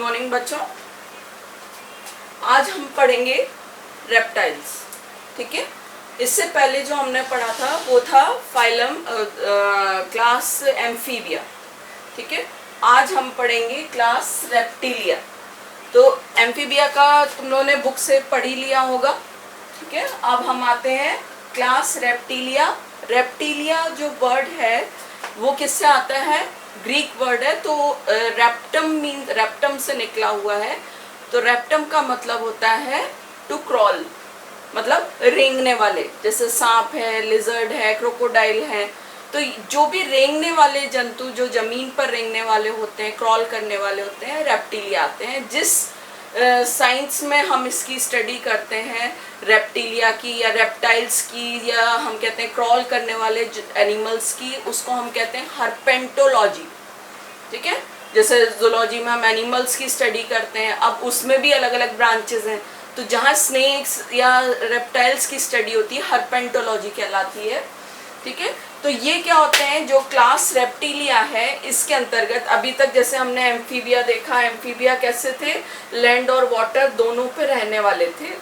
Morning बच्चों। आज हम पढ़ेंगे रेप्टाइल्स। ठीक है, इससे पहले जो हमने पढ़ा था वो था फाइलम क्लास एम्फीबिया। ठीक है, आज हम पढ़ेंगे क्लास रेप्टिलिया। तो एम्फीबिया का तुम लोगों ने बुक से पढ़ ही लिया होगा। ठीक है, अब हम आते हैं क्लास रेप्टिलिया। रेप्टिलिया जो वर्ड है वो किससे आता है? ग्रीक वर्ड है। तो रेप्टम मीन रेप्टम से निकला हुआ है। तो रेप्टम का मतलब होता है टू क्रॉल, मतलब रेंगने वाले। जैसे सांप है, लिजर्ड है, क्रोकोडाइल है। तो जो भी रेंगने वाले जंतु जो जमीन पर रेंगने वाले होते हैं, क्रॉल करने वाले होते हैं, रेप्टिलिया आते हैं। जिस साइंस में हम इसकी स्टडी करते हैं रेप्टिलिया की या रेप्टाइल्स की, या हम कहते हैं क्रॉल करने वाले एनिमल्स की, उसको हम कहते हैं हर्पेंटोलॉजी। ठीक है, जैसे जूलॉजी में हम एनिमल्स की स्टडी करते हैं, अब उसमें भी अलग अलग ब्रांचेस हैं। तो जहाँ स्नेक्स या रेप्टाइल्स की स्टडी होती है हर्पेंटोलॉजी कहलाती है। ठीक है, तो ये क्या होते हैं? जो क्लास रेप्टिलिया है इसके अंतर्गत अभी तक जैसे हमने एम्फीबिया देखा, एम्फीबिया कैसे थे? लैंड और वाटर दोनों पे रहने वाले थे।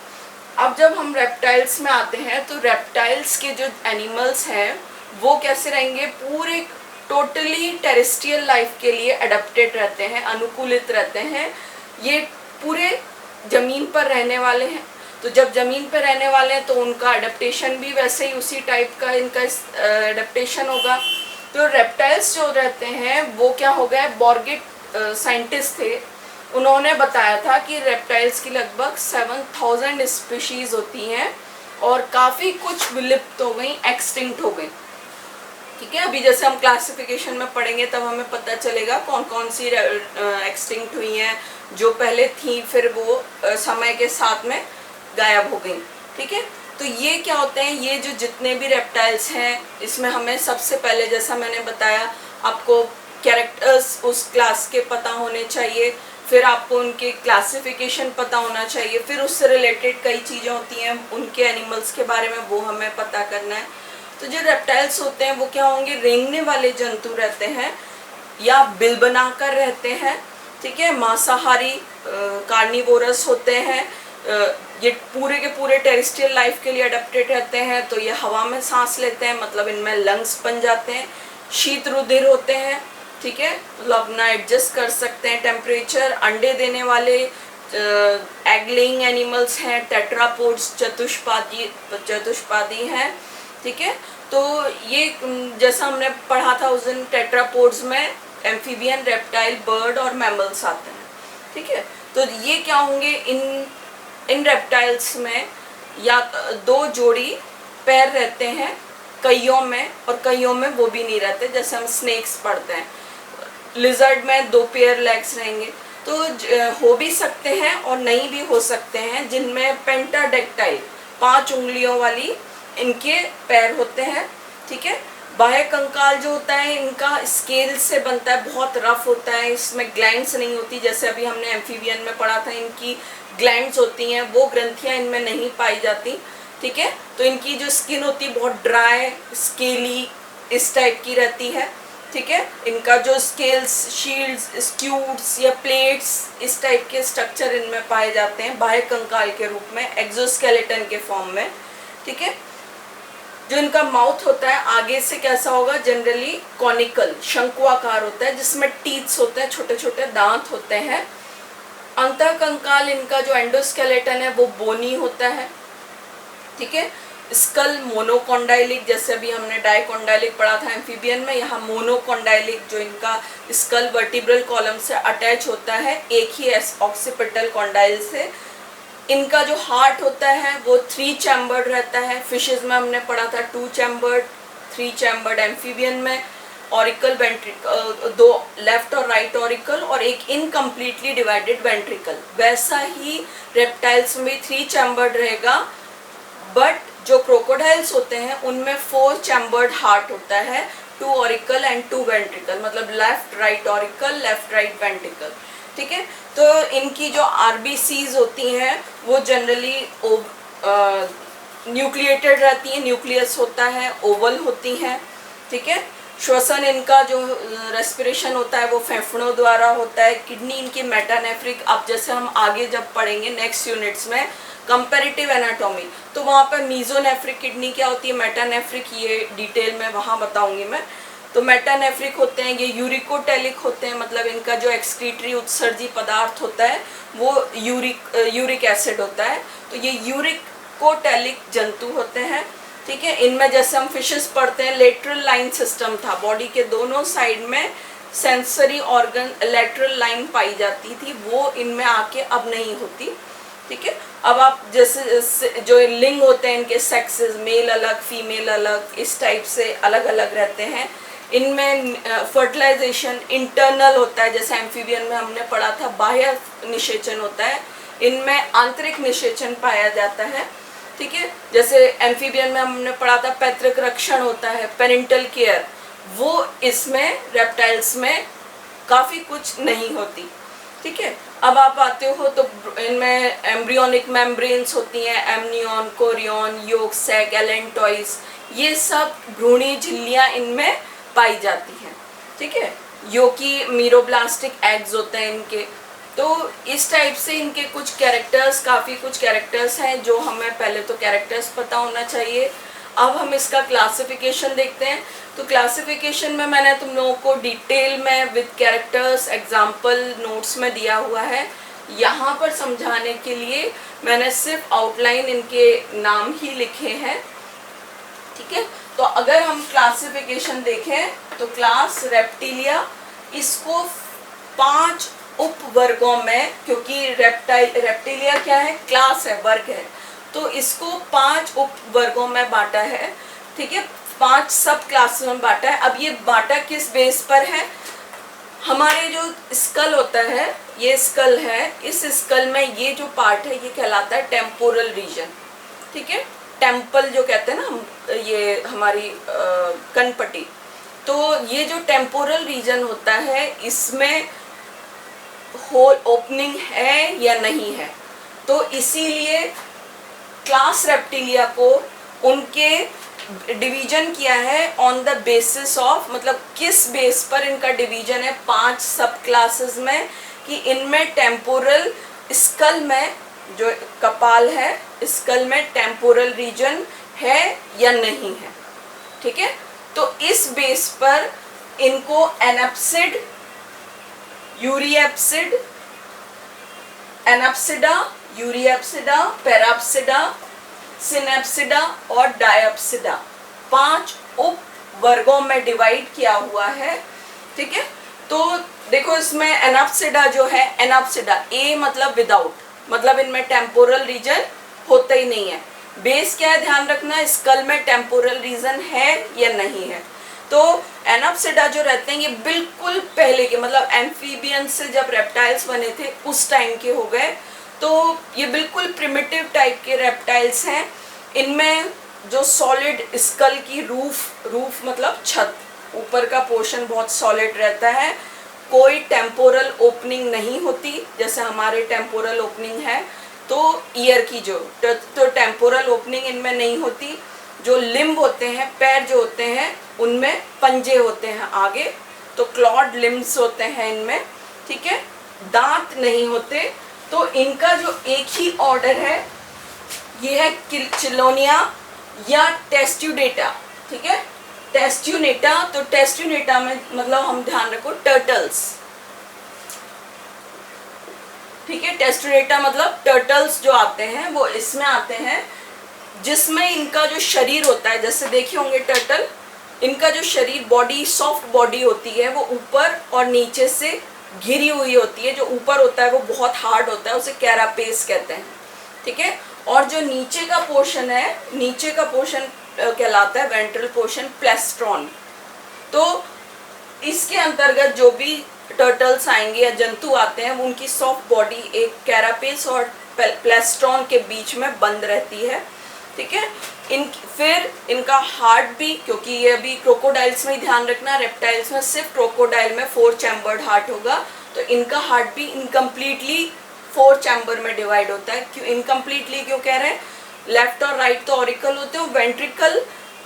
अब जब हम रेप्टाइल्स में आते हैं तो रेप्टाइल्स के जो एनिमल्स हैं वो कैसे रहेंगे? पूरे टोटली टेरेस्ट्रियल लाइफ के लिए अडेप्टेड रहते हैं, अनुकूलित रहते हैं। ये पूरे जमीन पर रहने वाले हैं। तो जब जमीन पर रहने वाले हैं तो उनका अडेप्टेशन भी वैसे ही उसी टाइप का इनका अडेप्टेशन होगा। तो रेप्टाइल्स जो रहते हैं वो क्या हो गए? बॉर्गेट साइंटिस्ट थे, उन्होंने बताया था कि रेप्टाइल्स की लगभग 7000 स्पीशीज होती हैं और काफ़ी कुछ विलुप्त हो गई, एक्सटिंक्ट हो गई। ठीक है, अभी जैसे हम क्लासिफिकेशन में पढ़ेंगे तब हमें पता चलेगा कौन कौन सी एक्सटिंक्ट हुई हैं, जो पहले थी फिर वो समय के साथ में गायब हो गई। ठीक है, तो ये क्या होते हैं? ये जो जितने भी रेप्टाइल्स हैं इसमें हमें सबसे पहले, जैसा मैंने बताया, आपको कैरेक्टर्स उस क्लास के पता होने चाहिए, फिर आपको उनके क्लासिफिकेशन पता होना चाहिए, फिर उससे रिलेटेड कई चीज़ें होती हैं उनके एनिमल्स के बारे में, वो हमें पता करना है। तो जो रेप्टाइल्स होते हैं वो क्या होंगे? रेंगने वाले जंतु रहते हैं या बिल बनाकर रहते हैं। ठीक है, मांसाहारी कार्निवोरस होते हैं। ये पूरे के पूरे टेरेस्ट्रियल लाइफ के लिए अडेप्टेड रहते हैं। तो ये हवा में सांस लेते हैं, मतलब इनमें लंग्स बन जाते हैं। शीत रुधिर होते हैं। ठीक है, मतलब अपना एडजस्ट कर सकते हैं टेम्परेचर। अंडे देने वाले एग लेइंग एनिमल्स हैं। टेट्रापोड्स चतुष्पादी हैं। ठीक है, तो ये जैसा हमने पढ़ा था उस दिन, टेट्रापोड्स में एम्फीबियन, रेप्टाइल, बर्ड और मैमल्स आते हैं। ठीक है, तो ये क्या होंगे? इन रेप्टाइल्स में या दो जोड़ी पैर रहते हैं कईयों में, और कईयों में वो भी नहीं रहते, जैसे हम स्नेक्स पढ़ते हैं। लिजर्ड में 2 पेयर लेग्स रहेंगे। तो हो भी सकते हैं और नहीं भी हो सकते हैं, जिनमें पेंटाडेक्टाइल 5 उंगलियों वाली इनके पैर होते हैं। ठीक है, बाह्य कंकाल जो होता है इनका स्केल से बनता है, बहुत रफ होता है, इसमें ग्लैंड्स नहीं होती। जैसे अभी हमने एम्फीबियन में पढ़ा था इनकी ग्लैंड्स होती हैं, वो ग्रंथियां इनमें नहीं पाई जाती। ठीक है, तो इनकी जो स्किन होती है बहुत ड्राई, स्केली, इस टाइप की रहती है। ठीक है, इनका जो स्केल्स, शील्ड्स, स्क्यूट्स या प्लेट्स, इस टाइप के स्ट्रक्चर इनमें पाए जाते हैं बाह्य कंकाल के रूप में, एक्सोस्केलेटन के फॉर्म में। ठीक है, जो इनका माउथ होता है आगे से कैसा होगा? जनरली कॉनिकल, शंकुआकार होता है, जिसमें टीथ्स होते हैं, छोटे छोटे दांत होते हैं। अंतः कंकाल इनका जो एंडोस्केलेटन है वो बोनी होता है। ठीक है, स्कल मोनोकॉन्डाइलिक, जैसे अभी हमने डाइकॉन्डाइलिक पढ़ा था एम्फीबियन में, यहाँ मोनोकॉन्डाइलिक, जो इनका स्कल वर्टिब्रल कॉलम से अटैच होता है एक ही ऑक्सीपिटल कॉन्डाइल से। इनका जो हार्ट होता है वो 3 चैम्बर्ड रहता है। फिशेस में हमने पढ़ा था 2 चैम्बर्ड, 3 चैम्बर्ड एम्फीबियन में। ऑरिकल, वेंट्रिकल, 2 लेफ्ट और राइट ऑरिकल और एक इनकम्प्लीटली डिवाइडेड वेंट्रिकल। वैसा ही रेप्टाइल्स में 3 चैम्बर्ड रहेगा, बट जो क्रोकोडाइल्स होते हैं उनमें 4 चैम्बर्ड हार्ट होता है, 2 ऑरिकल एंड 2 वेंट्रिकल, मतलब left right auricle, left right ventricle. ठीक है, तो इनकी जो आरबीसीज होती हैं वो जनरली न्यूक्लिएटेड रहती हैं, न्यूक्लियस होता है, ओवल होती हैं। ठीक है, श्वसन इनका जो रेस्पिरेशन होता है वो फेफड़ों द्वारा होता है। किडनी इनकी मेटानेफ्रिक, अब जैसे हम आगे जब पढ़ेंगे नेक्स्ट यूनिट्स में कंपैरेटिव एनाटॉमी, तो वहाँ पर मीजोनेफ्रिक किडनी क्या होती है, मेटानेफ्रिक, ये डिटेल में वहाँ बताऊंगी मैं। तो मेटानेफ्रिक होते हैं, ये यूरिकोटेलिक होते हैं, मतलब इनका जो एक्सक्रीटरी उत्सर्जी पदार्थ होता है वो यूरिक एसिड होता है। तो ये यूरिकोटेलिक जंतु होते हैं, ठीक है। इनमें जैसे हम फिशेस पढ़ते हैं, लेटरल लाइन सिस्टम था, बॉडी के दोनों साइड में सेंसरी ऑर्गन लेटरल लाइन पाई जाती थी, वो इनमें आके अब नहीं होती, ठीक है। अब आप जैसे जो लिंग होते हैं इनके सेक्सेस, मेल अलग फीमेल अलग, इस टाइप से अलग अलग रहते हैं। इनमें फर्टिलाइजेशन इंटरनल होता है, जैसे एम्फीबियन में हमने पढ़ा था बाह्य निषेचन होता है, इनमें आंतरिक निषेचन पाया जाता है, ठीक है। जैसे एम्फीबियन में हमने पढ़ा था पैतृक रक्षण होता है, पेरेंटल केयर, वो इसमें रेप्टाइल्स में काफ़ी कुछ नहीं होती, ठीक है। अब आप आते हो तो इनमें एम्ब्रियोनिक मेम्ब्रेन्स होती हैं, amnion, chorion, yolk sac, allantois, ये सब भ्रूणी झिल्लियाँ इनमें पाई जाती हैं, ठीक है। योकी मीरोब्लास्टिक एग्स होते हैं इनके। तो इस टाइप से इनके कुछ कैरेक्टर्स, काफ़ी कुछ कैरेक्टर्स हैं जो हमें पहले तो कैरेक्टर्स पता होना चाहिए। अब हम इसका क्लासिफिकेशन देखते हैं। तो क्लासिफिकेशन में मैंने तुम लोगों को डिटेल में विद कैरेक्टर्स एग्जाम्पल नोट्स में दिया हुआ है। यहाँ पर समझाने के लिए मैंने सिर्फ आउटलाइन इनके नाम ही लिखे हैं, ठीक है। तो अगर हम क्लासिफिकेशन देखें तो क्लास रेप्टिलिया, इसको 5 उप वर्गों में, क्योंकि रेप्टिलिया क्या है, क्लास है, वर्ग है, तो इसको 5 उप वर्गों में बांटा है, ठीक है, 5 सब क्लास में बांटा है। अब ये बांटा किस बेस पर है, हमारे जो स्कल होता है, ये स्कल है, इस स्कल में ये जो पार्ट है ये कहलाता है टेम्पोरल रीजन, ठीक है। टेम्पल जो कहते हैं ना हम, ये हमारी कनपट्टी, तो ये जो टेम्पोरल रीजन होता है इसमें होल ओपनिंग है या नहीं है। तो इसीलिए क्लास रेप्टिलिया को उनके डिवीजन किया है ऑन द बेसिस ऑफ, मतलब किस बेस पर इनका डिवीजन है 5 सब क्लासेस में, कि इनमें टेम्पोरल, स्कल में जो कपाल है, स्कल में टेम्पोरल रीजन है या नहीं है, ठीक है। तो इस बेस पर इनको एनैप्सिड, यूरिएप्सिड, एनैप्सिडा, यूरिएप्सिडा, पैराप्सिडा, सिनेप्सिडा और डायप्सिडा 5 उप वर्गों में डिवाइड किया हुआ है, ठीक है। तो देखो इसमें एनैप्सिडा जो है, एनैप्सिडा ए मतलब विदाउट, मतलब इनमें टेम्पोरल रीजन होता ही नहीं है। बेस क्या है ध्यान रखना, स्कल में टेम्पोरल रीजन है या नहीं है। तो एनैप्सिडा जो रहते हैं ये बिल्कुल पहले के, मतलब एम्फीबियन से जब रेप्टाइल्स बने थे उस टाइम के हो गए। तो ये बिल्कुल प्रिमिटिव टाइप के रेप्टाइल्स हैं। इनमें जो सॉलिड स्कल की रूफ मतलब छत, ऊपर का पोर्शन बहुत सॉलिड रहता है, कोई टेम्पोरल ओपनिंग नहीं होती जैसे हमारे टेम्पोरल ओपनिंग है। तो ईयर की जो तो टेम्पोरल ओपनिंग इनमें नहीं होती। जो लिम्ब होते हैं, पैर जो होते हैं, उनमें पंजे होते हैं आगे, तो क्लॉड लिम्ब्स होते हैं इनमें, ठीक है। दांत नहीं होते। तो इनका जो एक ही ऑर्डर है ये है चिलोनिया या टेस्ट्यूडेटा, ठीक है, टेस्ट्यूनेटा। तो टेस्ट्यूनेटा में मतलब हम ध्यान रखो टर्टल्स, ठीक है। टेस्ट्यूनेटा मतलब टर्टल्स जो आते हैं वो इसमें आते हैं, जिसमें इनका जो शरीर होता है, जैसे देखे होंगे टर्टल, इनका जो शरीर, बॉडी सॉफ्ट बॉडी होती है, वो ऊपर और नीचे से घिरी हुई होती है। जो ऊपर होता है वो बहुत हार्ड होता है, उसे कैरापेस कहते हैं, ठीक है। और जो नीचे का पोर्शन है, नीचे का पोर्शन कहलाता है वेंट्रल पोर्शन, प्लेस्ट्रॉन। तो इसके अंतर्गत जो भी टर्टल्स आएंगे या जंतु आते हैं, वो उनकी सॉफ्ट बॉडी एक कैरापेस और प्लेस्ट्रॉन के बीच में बंद रहती है, ठीक है। फिर इनका हार्ट भी, क्योंकि ये अभी क्रोकोडाइल्स में ही ध्यान रखना, रेप्टाइल्स में सिर्फ क्रोकोडाइल में 4 चैम्बर्ड हार्ट होगा, तो इनका हार्ट भी इनकम्प्लीटली 4 चैम्बर में डिवाइड होता है। क्यों इनकम्प्लीटली क्यों कह रहे हैं, लेफ्ट और राइट तो ऑरिकल होते हैं, वेंट्रिकल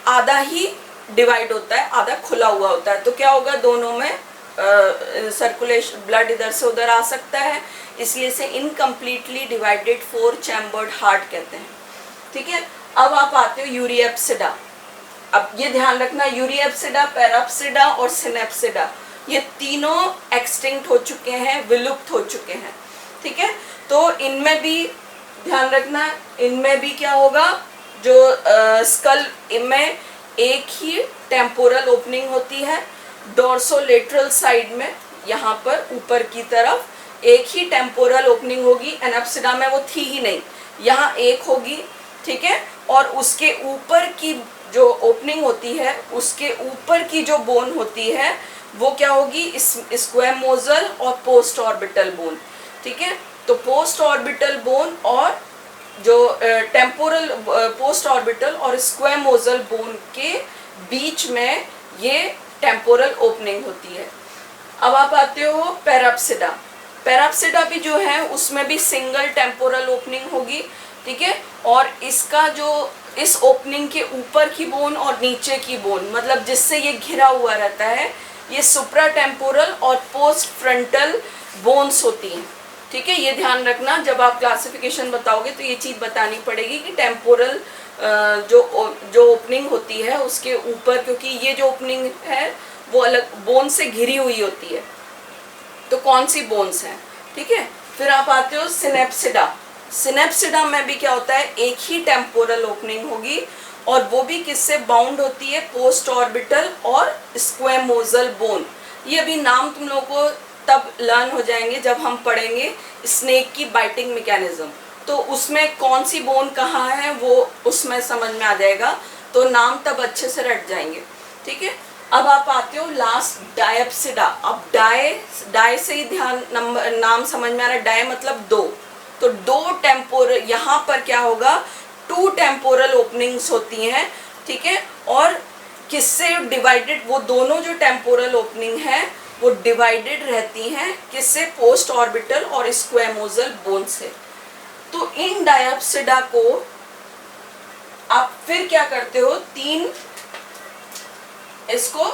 आधा ही डिवाइड होता है, आधा खुला हुआ होता है। तो क्या होगा, दोनों में सर्कुलेशन, ब्लड इधर से उधर आ सकता है, इसलिए इसे इनकम्प्लीटली डिवाइडेड 4 चैम्बर्ड हार्ट कहते हैं। ठीक है, अब आप आते हो यूरिएप्सिडा। अब ये ध्यान रखना, यूरिएप्सिडा, पैराप्सिडा और सिनेप्सिडा ये तीनों एक्सटिंक्ट हो चुके हैं, विलुप्त हो चुके हैं। ठीक है, तो इनमें भी ध्यान रखना, इनमें भी क्या होगा, जो स्कल में एक ही टेम्पोरल ओपनिंग होती है, डोर्सोलेटरल साइड में यहाँ पर ऊपर की तरफ एक ही टेम्पोरल ओपनिंग होगी। एनाप्सिडा में वो थी ही नहीं, यहाँ एक होगी। ठीक है, और उसके ऊपर की जो ओपनिंग होती है, उसके ऊपर की जो बोन होती है वो क्या होगी, स्क्वैमोजल और पोस्ट ऑर्बिटल बोन। ठीक है, तो पोस्ट ऑर्बिटल बोन और जो टेम्पोरल, पोस्ट ऑर्बिटल और स्क्वैमोजल बोन के बीच में ये टेम्पोरल ओपनिंग होती है। अब आप आते हो पैराप्सिडा। पैराप्सिडा भी जो है उसमें भी सिंगल टेम्पोरल ओपनिंग होगी। ठीक है, और इसका जो इस ओपनिंग के ऊपर की बोन और नीचे की बोन, मतलब जिससे ये घिरा हुआ रहता है, ये सुप्रा टेम्पोरल और पोस्ट फ्रंटल बोन्स होती हैं। ठीक है, ये ध्यान रखना, जब आप क्लासिफिकेशन बताओगे तो ये चीज़ बतानी पड़ेगी कि टेम्पोरल जो ओपनिंग होती है उसके ऊपर, क्योंकि ये जो ओपनिंग है वो अलग बोन से घिरी हुई होती है, तो कौन सी बोन्स हैं। ठीक है, फिर आप आते हो सिनेप्सिडा। सिनेप्सिडा में भी क्या होता है, एक ही टेम्पोरल ओपनिंग होगी और वो भी किससे बाउंड होती है, पोस्ट ऑर्बिटल और स्क्वैमोजल बोन। ये अभी नाम तुम लोगों को तब लर्न हो जाएंगे जब हम पढ़ेंगे स्नेक की बाइटिंग मैकेनिज्म, तो उसमें कौन सी बोन कहाँ है वो उसमें समझ में आ जाएगा, तो नाम तब अच्छे से रट जाएंगे। ठीक है, अब आप आते हो लास्ट डायप्सिडा। अब डाय से ही ध्यान नाम समझ में आ रहा है, डाय मतलब दो, तो दो टेम्पोरल, यहाँ पर क्या होगा, 2 टेम्पोरल ओपनिंग्स होती हैं। ठीक है, और किससे डिवाइडेड, वो दोनों जो टेम्पोरल ओपनिंग है वो डिवाइडेड रहती हैं किससे, पोस्ट ऑर्बिटल और स्क्वैमोजल बोन से। तो इन डायप्सिडा को आप फिर क्या करते हो, इसको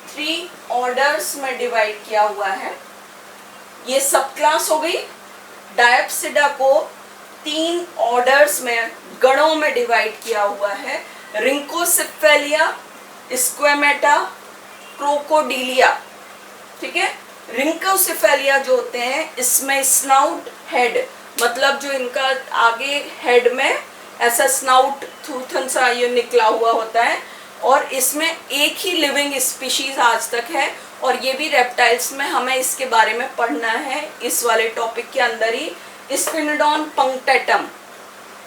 3 ऑर्डर्स में डिवाइड किया हुआ है। ये सब क्लास हो गई। डायप्सिडा को 3 ऑर्डर्स में, गणों में डिवाइड किया हुआ है। रिंकोसिफेलिया, स्क्वेमेटा, क्रोकोडीलिया। ठीक है, रिंकोसिफेलिया जो होते हैं इसमें स्नाउट हेड, मतलब जो इनका आगे हेड में ऐसा स्नाउट थूथन सा ये निकला हुआ होता है, और इसमें एक ही लिविंग स्पीशीज आज तक है, और ये भी रेप्टाइल्स में हमें इसके बारे में पढ़ना है इस वाले टॉपिक के अंदर ही। स्फिनिडोन पंक्टेटम,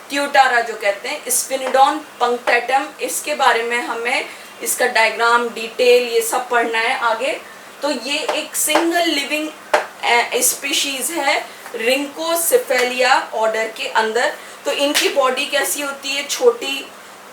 ट्यूटारा जो कहते हैं, स्फिनिडोन पंक्टेटम, इसके बारे में हमें इसका डायग्राम, डिटेल, ये सब पढ़ना है आगे। तो ये एक सिंगल लिविंग स्पीशीज है रिंकोसिफेलिया ऑर्डर के अंदर। तो इनकी बॉडी कैसी होती है, छोटी,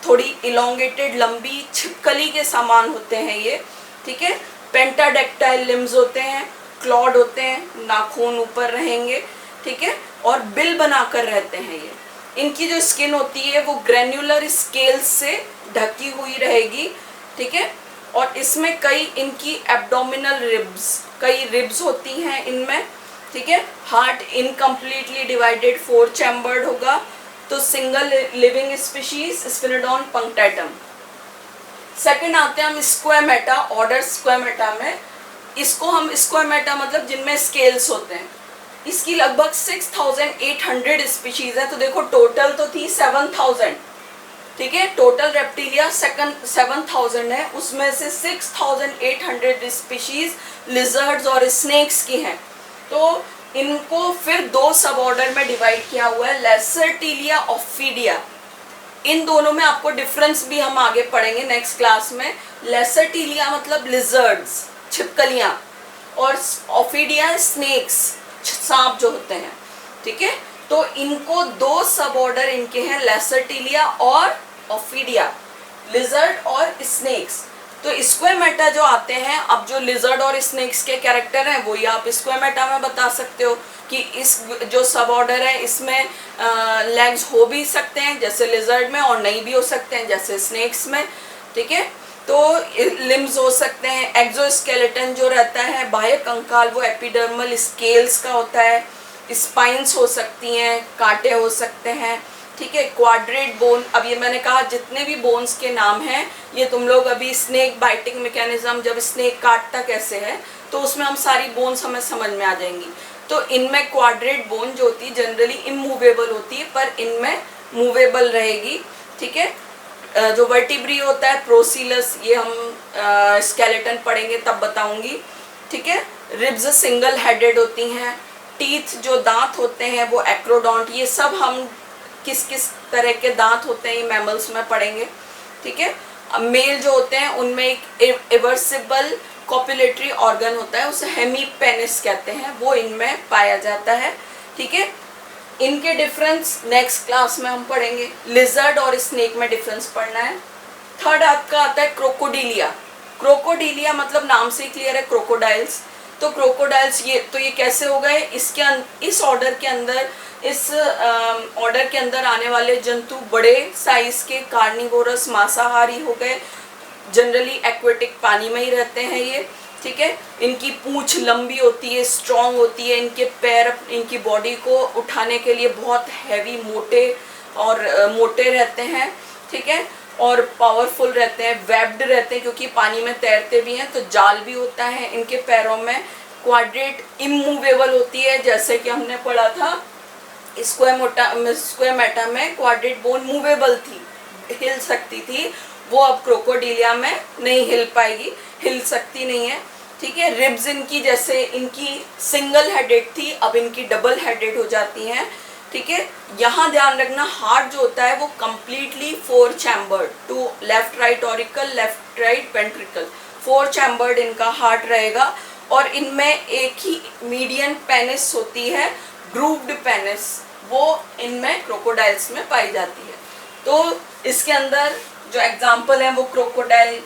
थोड़ी इलोंगेटेड, लंबी, छिपकली के समान होते हैं ये। ठीक है, पेंटाडेक्टाइल लिम्स होते हैं, क्लॉड होते हैं, नाखून ऊपर रहेंगे। ठीक है, और बिल बनाकर रहते हैं ये। इनकी जो स्किन होती है वो ग्रेन्युलर स्केल्स से ढकी हुई रहेगी। ठीक है, और इसमें कई इनकी एब्डोमिनल रिब्स, कई रिब्स होती हैं इनमें। ठीक है, हार्ट इनकम्प्लीटली डिवाइडेड 4 चैम्बर्ड होगा। तो सिंगल लिविंग स्पीशीज स्फिनिडोन पंक्टेटम। सेकंड आते हैं हम स्क्वैमेटा, ऑर्डर स्क्वैमेटा में। इसको हम स्क्वैमेटा मतलब जिनमें स्केल्स होते हैं, इसकी लगभग 6800 स्पीशीज है। तो देखो टोटल तो थी 7000। ठीक है, टोटल रेप्टिलिया 7000 है, उसमें से 6800 स्पीशीज लिजर्ड्स और स्नेक्स की हैं। तो इनको फिर 2 सब ऑर्डर में डिवाइड किया हुआ है, लेसरटिलिया, ऑफिडिया। इन दोनों में आपको डिफरेंस भी हम आगे पढ़ेंगे नेक्स्ट क्लास में। लेसरटिलिया मतलब लिजर्ड्स, छिपकलियां, और ऑफिडिया स्नेक्स, सांप जो होते हैं। ठीक है, तो इनको 2 सब ऑर्डर इनके हैं, लेसरटिलिया और ऑफिडिया, लिजर्ड और स्नेक्स। तो स्क्वैमेटा जो आते हैं, अब जो लिजर्ड और स्नेक्स के कैरेक्टर हैं वो ये आप स्क्वैमेटा में बता सकते हो कि इस जो सब ऑर्डर है इसमें लेग्स हो भी सकते हैं जैसे लिजर्ड में, और नहीं भी हो सकते हैं जैसे स्नेक्स में। ठीक है। तो लिम्स हो सकते हैं, एक्सोस्केलेटन जो रहता है बाह्य कंकाल वो एपिडर्मल स्केल्स का होता है, स्पाइंस हो सकती हैं, कांटे हो सकते हैं, ठीक है। क्वाड्रेट बोन, अब ये मैंने कहा जितने भी बोन्स के नाम हैं ये तुम लोग अभी स्नेक बाइटिंग मैकेनिज्म, जब स्नेक काटता कैसे है तो उसमें हम सारी बोन्स हमें समझ में आ जाएंगी। तो इनमें क्वाड्रेट बोन जो होती है जनरली इमूवेबल होती है, पर इनमें मूवेबल रहेगी, ठीक है। जो वर्टिब्री होता है प्रोसीलस, ये हम स्केलेटन पढ़ेंगे तब बताऊंगी, ठीक है। रिब्स सिंगल हेडेड होती हैं, टीथ जो दांत होते हैं वो एक्रोडोंट, ये सब हम किस किस तरह के दांत होते हैं ये मैमल्स में पढ़ेंगे, ठीक है। मेल जो होते हैं उनमें एक इवर्सिबल कॉपुलेटरी ऑर्गन होता है, उसे हेमीपेनिस कहते हैं, वो इनमें पाया जाता है, ठीक है। इनके डिफरेंस नेक्स्ट क्लास में हम पढ़ेंगे। लिजर्ड और स्नेक में डिफरेंस पढ़ना है। थर्ड आपका आता है क्रोकोडिलिया। क्रोकोडिलिया मतलब नाम से ही क्लियर है, क्रोकोडाइल्स। तो क्रोकोडाइल्स ये कैसे हो गए, इस ऑर्डर के अंदर, इस ऑर्डर के अंदर आने वाले जंतु बड़े साइज के कार्निवोरस मांसाहारी हो गए, जनरली एक्वेटिक पानी में ही रहते हैं ये, ठीक है। इनकी पूंछ लंबी होती है, स्ट्रॉन्ग होती है, इनके पैर इनकी बॉडी को उठाने के लिए बहुत हैवी मोटे रहते हैं, ठीक है, और पावरफुल रहते हैं, वेब्ड रहते हैं क्योंकि पानी में तैरते भी हैं, तो जाल भी होता है इनके पैरों में। क्वाड्रेट इमूवेबल होती है, जैसे कि हमने पढ़ा था स्क्वेमेटा में क्वाड्रेट बोन मूवेबल थी, हिल सकती थी, वो अब क्रोकोडिलिया में नहीं हिल पाएगी, हिल सकती नहीं है, ठीक है। रिब्स इनकी जैसे इनकी सिंगल हेडेड थी, अब इनकी डबल हेडेड हो जाती हैं, ठीक है। यहाँ ध्यान रखना हार्ट जो होता है वो completely 4 chambered, two left right auricle, left right ventricle, 4 chambered इनका हार्ट रहेगा, और इनमें एक ही मीडियन पेनिस होती है, ग्रूव्ड पेनिस, वो इनमें क्रोकोडाइल्स में पाई जाती है। तो इसके अंदर जो एग्जाम्पल है वो क्रोकोडाइल,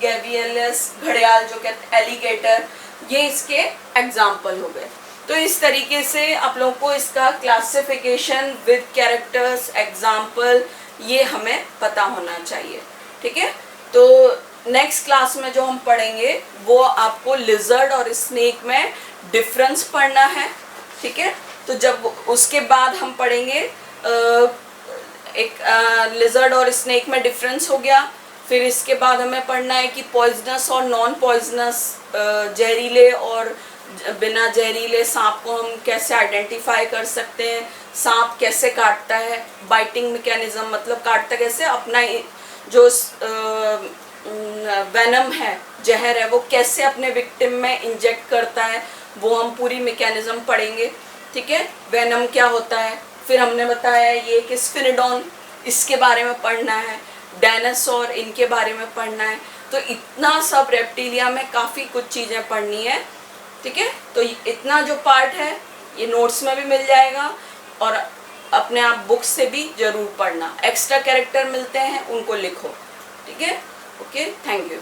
गैवियलिस, घड़ियाल जो कहते हैं, एलिगेटर, ये इसके एग्जाम्पल हो गए। तो इस तरीके से आप लोगों को इसका क्लासिफिकेशन विद कैरेक्टर्स, एग्जाम्पल, ये हमें पता होना चाहिए, ठीक है। तो नेक्स्ट क्लास में जो हम पढ़ेंगे वो आपको लिजर्ड और स्नेक में डिफरेंस पढ़ना है, ठीक है। तो जब उसके बाद हम पढ़ेंगे एक लिजर्ड और स्नेक में डिफरेंस हो गया, फिर इसके बाद हमें पढ़ना है कि पॉइजनस और नॉन पॉइजनस, जहरीले और बिना जहरीले सांप को हम कैसे आइडेंटिफाई कर सकते हैं, सांप कैसे काटता है, बाइटिंग मैकेनिज्म मतलब काटता कैसे, अपना जो वेनम है, जहर है, वो कैसे अपने विक्टिम में इंजेक्ट करता है, वो हम पूरी मैकेनिज्म पढ़ेंगे, ठीक है। वेनम क्या होता है, फिर हमने बताया ये कि स्फिनिडॉन, इसके बारे में पढ़ना है, डायनासोर, इनके बारे में पढ़ना है। तो इतना सब रेप्टिलिया में काफ़ी कुछ चीज़ें पढ़नी है, ठीक है। तो इतना जो पार्ट है ये नोट्स में भी मिल जाएगा, और अपने आप बुक से भी ज़रूर पढ़ना। एक्स्ट्रा कैरेक्टर मिलते हैं उनको लिखो, ठीक है। Okay, thank you.